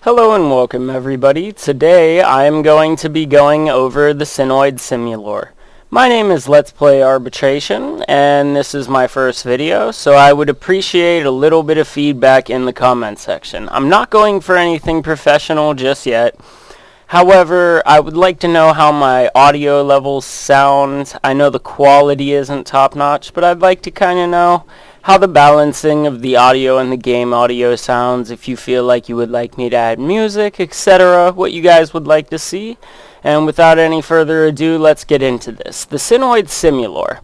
Hello and welcome everybody. Today I am going to be going over the Synoid Simulor. My name is Let's Play Arbitration and this is my first video, so I would appreciate a little bit of feedback in the comment section. I'm not going for anything professional just yet. However, I would like to know how my audio levels sound. I know the quality isn't top notch, but I'd like to kind of know how the balancing of the audio and the game audio sounds, if you feel like you would like me to add music, etc., what you guys would like to see. And without any further ado, let's get into this. The Synoid Simulor.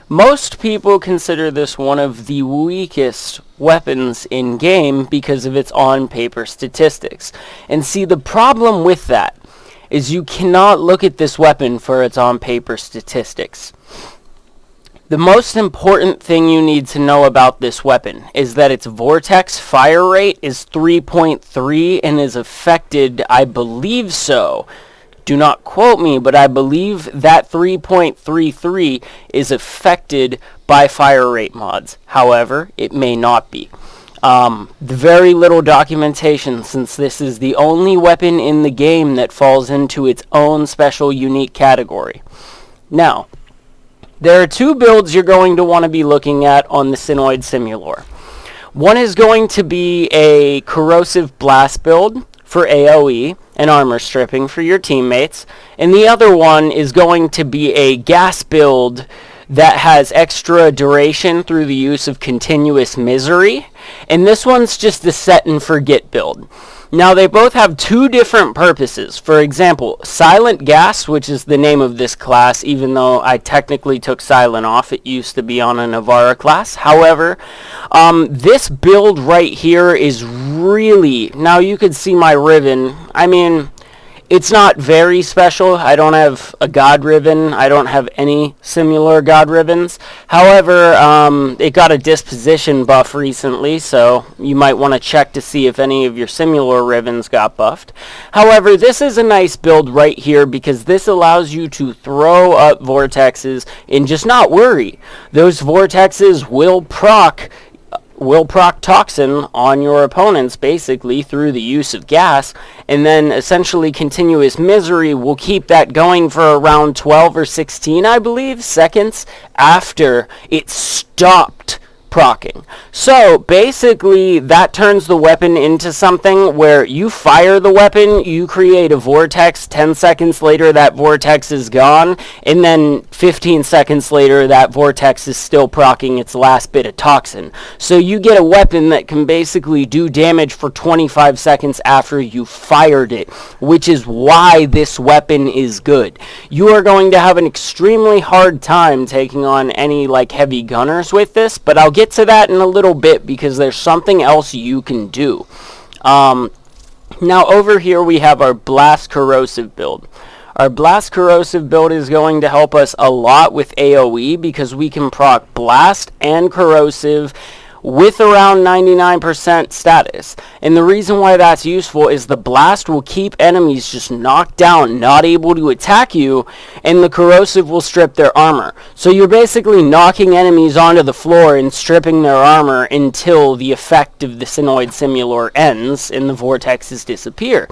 Most people consider this one of the weakest weapons in game because of its on-paper statistics. And see, the problem with that is you cannot look at this weapon for its on-paper statistics. The most important thing you need to know about this weapon is that its vortex fire rate is 3.3 and is affected, I believe so. Do not quote me, but I believe that 3.33 is affected by fire rate mods. However, it may not be. Very little documentation, since this is the only weapon in the game that falls into its own special unique category. Now, there are two builds you're going to want to be looking at on the Synoid Simulor. One is going to be a Corrosive Blast build for AoE and armor stripping for your teammates, and the other one is going to be a gas build that has extra duration through the use of continuous misery, and this one's just a set and forget build. Now, they both have two different purposes. For example, Silent Gas, which is the name of this class, even though I technically took Silent off, it used to be on a Navarra class. However, this build right here is really, now you could see my ribbon. I mean, it's not very special. I don't have a God ribbon. I don't have any similar God ribbons. However, it got a disposition buff recently, so you might want to check to see if any of your Simulor ribbons got buffed. However, this is a nice build right here because this allows you to throw up vortexes and just not worry. Those vortexes will proc toxin on your opponents basically through the use of gas, and then essentially continuous misery will keep that going for around 12 or 16, I believe, seconds after it stopped procking. So basically that turns the weapon into something where you fire the weapon, you create a vortex, 10 seconds later that vortex is gone, and then 15 seconds later that vortex is still procking its last bit of toxin. So you get a weapon that can basically do damage for 25 seconds after you fired it, which is why this weapon is good. You are going to have an extremely hard time taking on any like heavy gunners with this, but I'll get to that in a little bit because there's something else you can do. Now over here we have our Blast Corrosive build. Our Blast Corrosive build is going to help us a lot with AoE because we can proc Blast and Corrosive with around 99% status. And the reason why that's useful is the Blast will keep enemies just knocked down, not able to attack you, and the Corrosive will strip their armor. So you're basically knocking enemies onto the floor and stripping their armor until the effect of the Synoid Simulor ends and the vortexes disappear.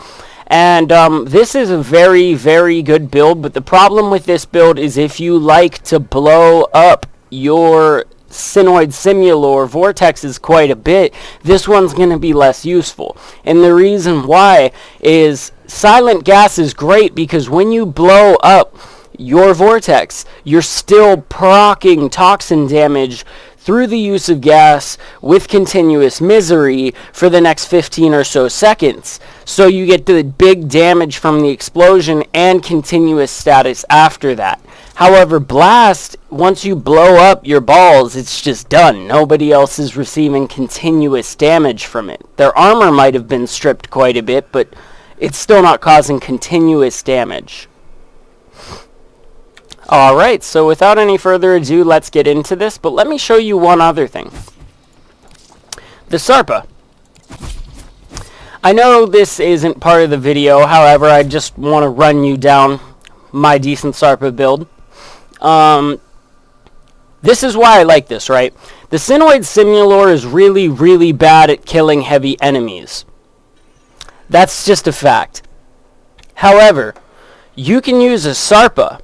And this is a very, very good build, but the problem with this build is if you like to blow up your Synoid Simulor vortexes quite a bit, this one's going to be less useful. And the reason why is Silent Gas is great because when you blow up your vortex, you're still procking toxin damage through the use of gas with continuous misery for the next 15 or so seconds. So you get the big damage from the explosion and continuous status after that. However, Blast, once you blow up your balls, it's just done. Nobody else is receiving continuous damage from it. Their armor might have been stripped quite a bit, but it's still not causing continuous damage. Alright, so without any further ado, let's get into this, but let me show you one other thing. The Sarpa. I know this isn't part of the video, however, I just want to run you down my decent Sarpa build. This is why I like this, right? The Synoid Simulor is really, really bad at killing heavy enemies. That's just a fact. However, you can use a Sarpa,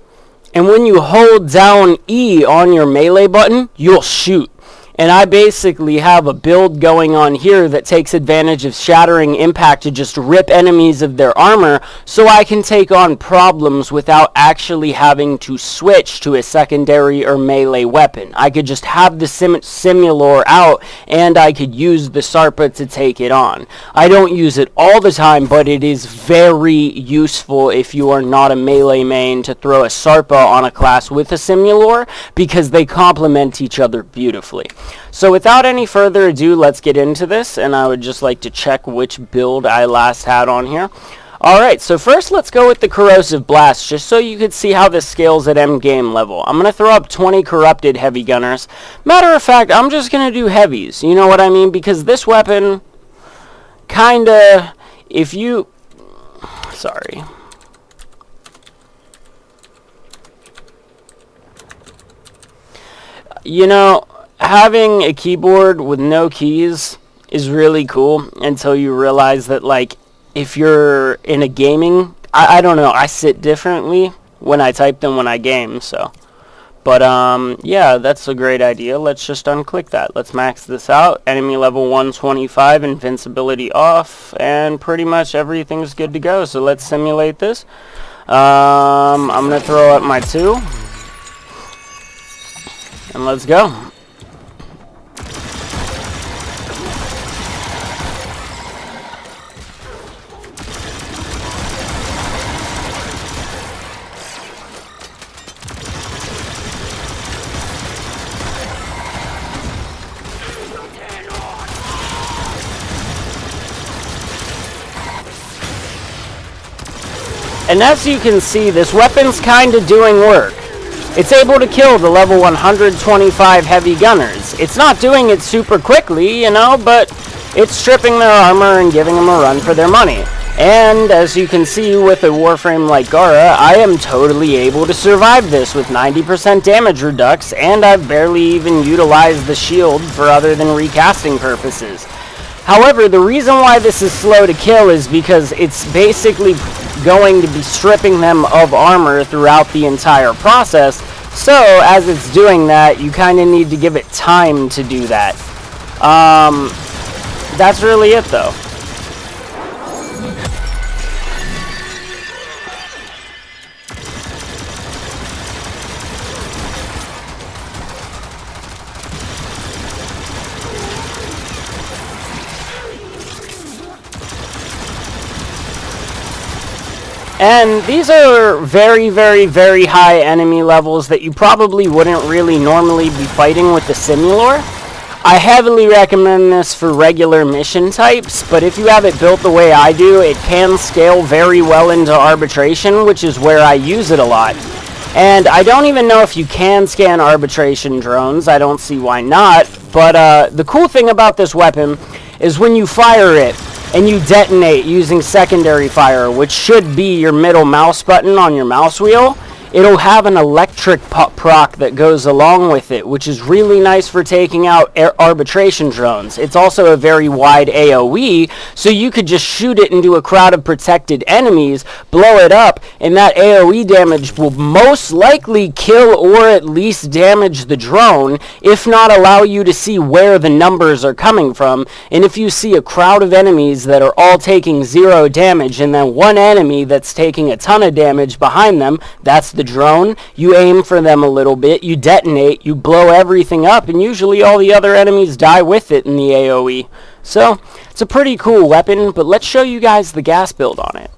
and when you hold down E on your melee button, you'll shoot. And I basically have a build going on here that takes advantage of Shattering Impact to just rip enemies of their armor, so I can take on problems without actually having to switch to a secondary or melee weapon. I could just have the Simulor out, and I could use the Sarpa to take it on. I don't use it all the time, but it is very useful if you are not a melee main to throw a Sarpa on a class with a Simulor, because they complement each other beautifully. So without any further ado, let's get into this, and I would just like to check which build I last had on here. Alright, so first let's go with the Corrosive Blast, just so you could see how this scales at endgame level. I'm going to throw up 20 Corrupted Heavy Gunners. Matter of fact, I'm just going to do heavies, you know what I mean? Because this weapon, kinda, if you... Sorry. You know, having a keyboard with no keys is really cool until you realize that, like, if you're in a gaming, I don't know, I sit differently when I type than when I game, so. But, yeah, that's a great idea. Let's just unclick that. Let's max this out. Enemy level 125, invincibility off, and pretty much everything's good to go. So let's simulate this. I'm going to throw up my 2. And let's go. And as you can see, this weapon's kind of doing work. It's able to kill the level 125 heavy gunners. It's not doing it super quickly, you know, but it's stripping their armor and giving them a run for their money. And as you can see with a Warframe like Gara, I am totally able to survive this with 90% damage redux, and I've barely even utilized the shield for other than recasting purposes. However, the reason why this is slow to kill is because it's basically going to be stripping them of armor throughout the entire process. So, as it's doing that, you kind of need to give it time to do that. That's really it, though. And these are very, very, very high enemy levels that you probably wouldn't really normally be fighting with the Simulor. I heavily recommend this for regular mission types, but if you have it built the way I do, it can scale very well into Arbitration, which is where I use it a lot. And I don't even know if you can scan Arbitration drones. I don't see why not. But the cool thing about this weapon is when you fire it, and you detonate using secondary fire, which should be your middle mouse button on your mouse wheel, it'll have an electric proc that goes along with it, which is really nice for taking out arbitration drones. It's also a very wide AoE, so you could just shoot it into a crowd of protected enemies, blow it up, and that AoE damage will most likely kill or at least damage the drone, if not allow you to see where the numbers are coming from. And if you see a crowd of enemies that are all taking 0 damage, and then one enemy that's taking a ton of damage behind them, that's the drone, you aim for them a little bit, you detonate, you blow everything up, and usually all the other enemies die with it in the AoE. So, it's a pretty cool weapon, but let's show you guys the gas build on it.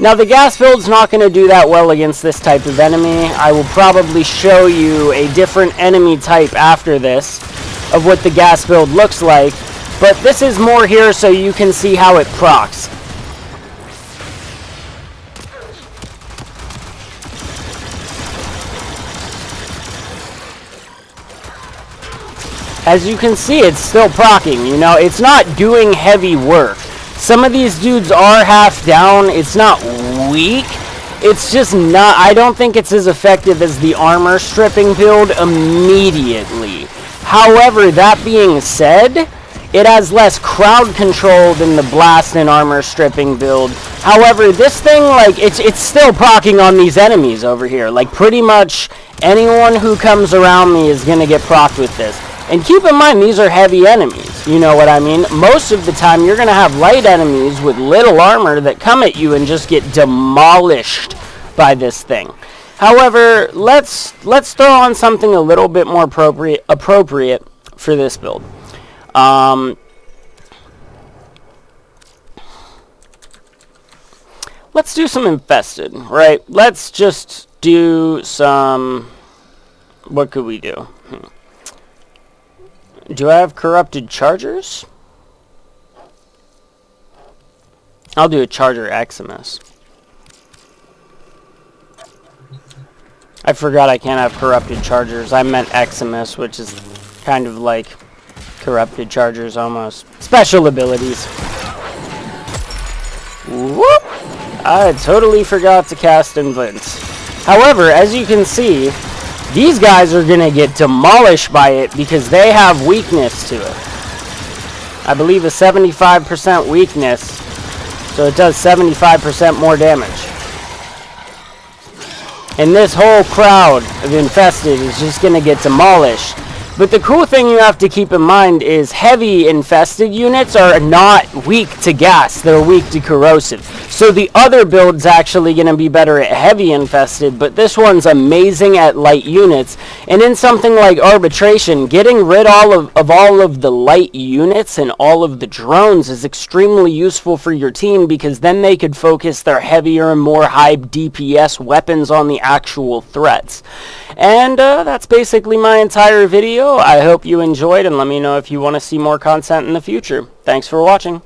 Now the gas build's not going to do that well against this type of enemy. I will probably show you a different enemy type after this of what the gas build looks like, but this is more here so you can see how it procs. As you can see, it's still proccing, you know, it's not doing heavy work. Some of these dudes are half down. It's not weak, it's just not, I don't think it's as effective as the armor stripping build immediately. However, that being said, it has less crowd control than the blast and armor stripping build. However, this thing, like, it's still proccing on these enemies over here. Like, pretty much anyone who comes around me is gonna get procced with this. And keep in mind, these are heavy enemies, you know what I mean? Most of the time, you're gonna have light enemies with little armor that come at you and just get demolished by this thing. However, let's throw on something a little bit more appropriate for this build. Let's do some infested, right? Let's just do some... What could we do? Do I have corrupted chargers? I'll do a charger Eximus. I forgot I can't have corrupted chargers. I meant Eximus, which is kind of like corrupted chargers almost. Special abilities. Whoop! I totally forgot to cast Invince. However, as you can see, these guys are going to get demolished by it because they have weakness to it. I believe a 75% weakness, so it does 75% more damage. And this whole crowd of infested is just going to get demolished. But the cool thing you have to keep in mind is heavy infested units are not weak to gas, they're weak to corrosive. So the other build's actually going to be better at heavy infested, but this one's amazing at light units. And in something like Arbitration, getting rid of all of the light units and all of the drones is extremely useful for your team, because then they could focus their heavier and more high DPS weapons on the actual threats. And that's basically my entire video. I hope you enjoyed, and let me know if you want to see more content in the future. Thanks for watching.